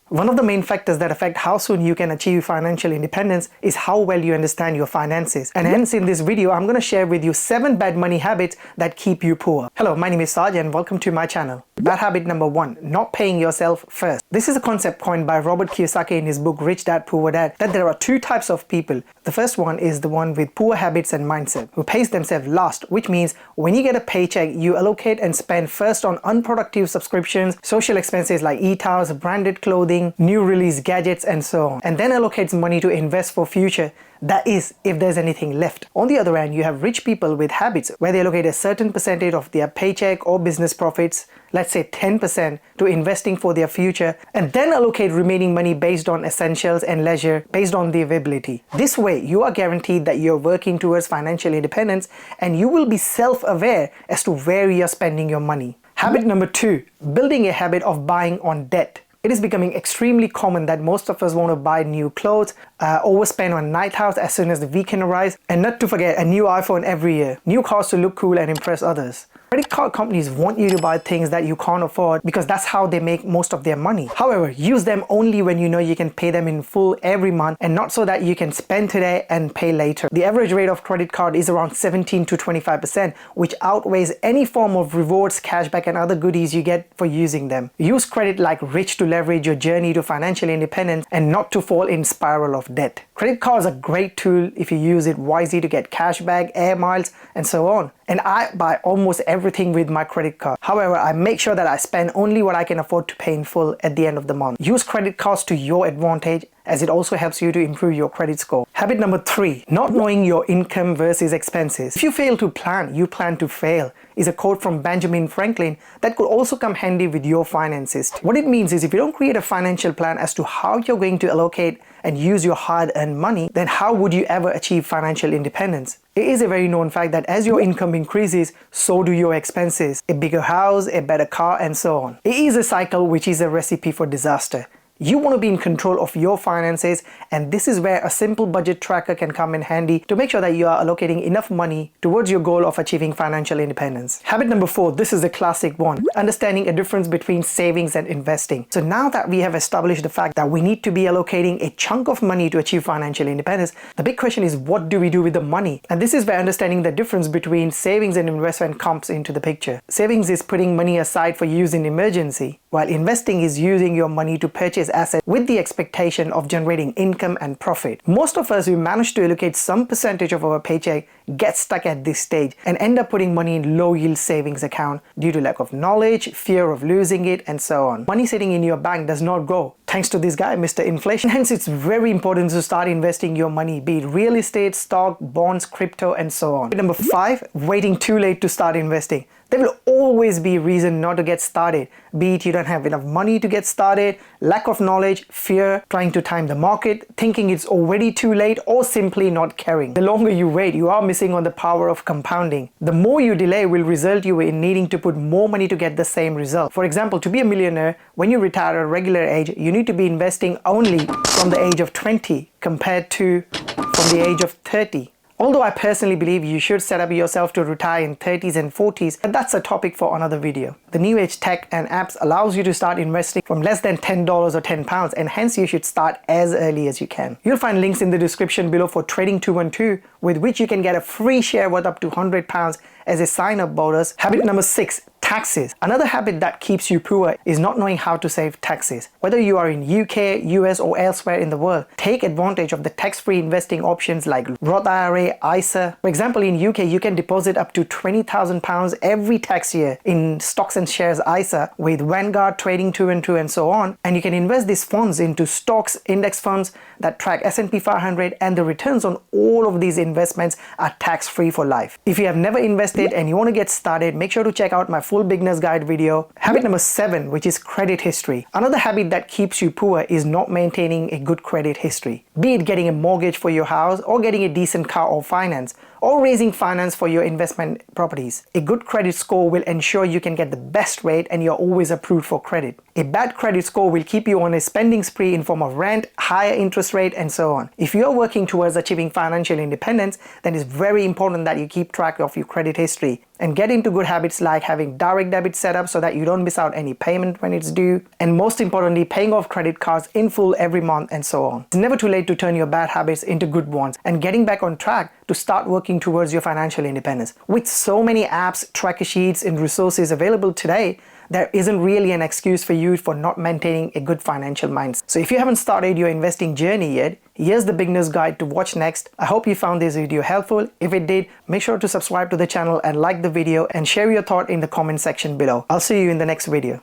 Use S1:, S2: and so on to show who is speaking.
S1: One of the main factors that affect how soon you can achieve financial independence is how well you understand your finances. And hence in this video, I'm going to share with you 7 bad money habits that keep you poor. Hello, my name is Saj and welcome to my channel. Bad habit number 1, not paying yourself first. This is a concept coined by Robert Kiyosaki in his book Rich Dad Poor Dad, that there are 2 types of people. The first one is the one with poor habits and mindset, who pays themselves last, which means when you get a paycheck, you allocate and spend first on unproductive subscriptions, social expenses like e-towels, branded clothing, new release gadgets and so on, and then allocates money to invest for future. That is, if there's anything left. On the other hand, you have rich people with habits where they allocate a certain percentage of their paycheck or business profits, let's say 10%, to investing for their future, and then allocate remaining money based on essentials and leisure based on the availability. This way, you are guaranteed that you're working towards financial independence and you will be self-aware as to where you're spending your money. Habit number 2, building a habit of buying on debt. It is becoming extremely common that most of us want to buy new clothes, overspend on night out as soon as the weekend arrives, and not to forget a new iPhone every year, new cars to look cool and impress others. Credit card companies want you to buy things that you can't afford because that's how they make most of their money. However, use them only when you know you can pay them in full every month and not so that you can spend today and pay later. The average rate of credit card is around 17 to 25%, which outweighs any form of rewards, cashback and other goodies you get for using them. Use credit like rich to leverage your journey to financial independence and not to fall in spiral of debt. Credit cards are a great tool if you use it wisely to get cashback, air miles and so on. And I buy almost everything with my credit card. However, I make sure that I spend only what I can afford to pay in full at the end of the month. Use credit cards to your advantage, as it also helps you to improve your credit score. Habit number 3, not knowing your income versus expenses. If you fail to plan, you plan to fail, is a quote from Benjamin Franklin that could also come handy with your finances. What it means is if you don't create a financial plan as to how you're going to allocate and use your hard-earned money, then how would you ever achieve financial independence? It is a very known fact that as your income increases, so do your expenses. A bigger house, a better car, and so on. It is a cycle which is a recipe for disaster. You want to be in control of your finances, and this is where a simple budget tracker can come in handy to make sure that you are allocating enough money towards your goal of achieving financial independence. Habit number 4, this is a classic one, understanding a difference between savings and investing. So now that we have established the fact that we need to be allocating a chunk of money to achieve financial independence, the big question is, what do we do with the money? And this is where understanding the difference between savings and investment comes into the picture. Savings is putting money aside for use in emergency, while investing is using your money to purchase assets with the expectation of generating income and profit. Most of us who manage to allocate some percentage of our paycheck get stuck at this stage and end up putting money in low yield savings account due to lack of knowledge, fear of losing it, and so on. Money sitting in your bank does not grow, thanks to this guy, Mr. Inflation. Hence, it's very important to start investing your money, be it real estate, stock, bonds, crypto, and so on. Number 5, waiting too late to start investing. There will always be a reason not to get started, be it you don't have enough money to get started, lack of knowledge, fear, trying to time the market, thinking it's already too late, or simply not caring. The longer you wait, you are missing on the power of compounding. The more you delay will result you in needing to put more money to get the same result. For example, to be a millionaire, when you retire at a regular age, you need to be investing only from the age of 20 compared to from the age of 30. Although I personally believe you should set up yourself to retire in 30s and 40s, but that's a topic for another video. The new age tech and apps allows you to start investing from less than $10 or £10, and hence you should start as early as you can. You'll find links in the description below for Trading 212, with which you can get a free share worth up to £100 as a sign-up bonus. Habit number 6, taxes. Another habit that keeps you poor is not knowing how to save taxes. Whether you are in UK, US or elsewhere in the world, take advantage of the tax-free investing options like Roth IRA, ISA. For example, in UK, you can deposit up to £20,000 every tax year in stocks and shares ISA with Vanguard, Trading 212 and so on. And you can invest these funds into stocks, index funds that track S&P 500, and the returns on all of these investments are tax-free for life. If you have never invested and you want to get started, make sure to check out my full beginner's guide video. Habit number 7, which is credit history. Another habit that keeps you poor is not maintaining a good credit history. Be it getting a mortgage for your house, or getting a decent car or finance, or raising finance for your investment properties. A good credit score will ensure you can get the best rate and you're always approved for credit. A bad credit score will keep you on a spending spree in form of rent, higher interest rate, and so on. If you're working towards achieving financial independence, then it's very important that you keep track of your credit history. and get into good habits like having direct debit set up so that you don't miss out any payment when it's due, and most importantly, paying off credit cards in full every month and so on. It's never too late to turn your bad habits into good ones and getting back on track to start working towards your financial independence. With so many apps, tracker sheets, and resources available today, there isn't really an excuse for you for not maintaining a good financial mindset. So if you haven't started your investing journey yet, here's the beginner's guide to watch next. I hope you found this video helpful. If it did, make sure to subscribe to the channel and like the video and share your thought in the comment section below. I'll see you in the next video.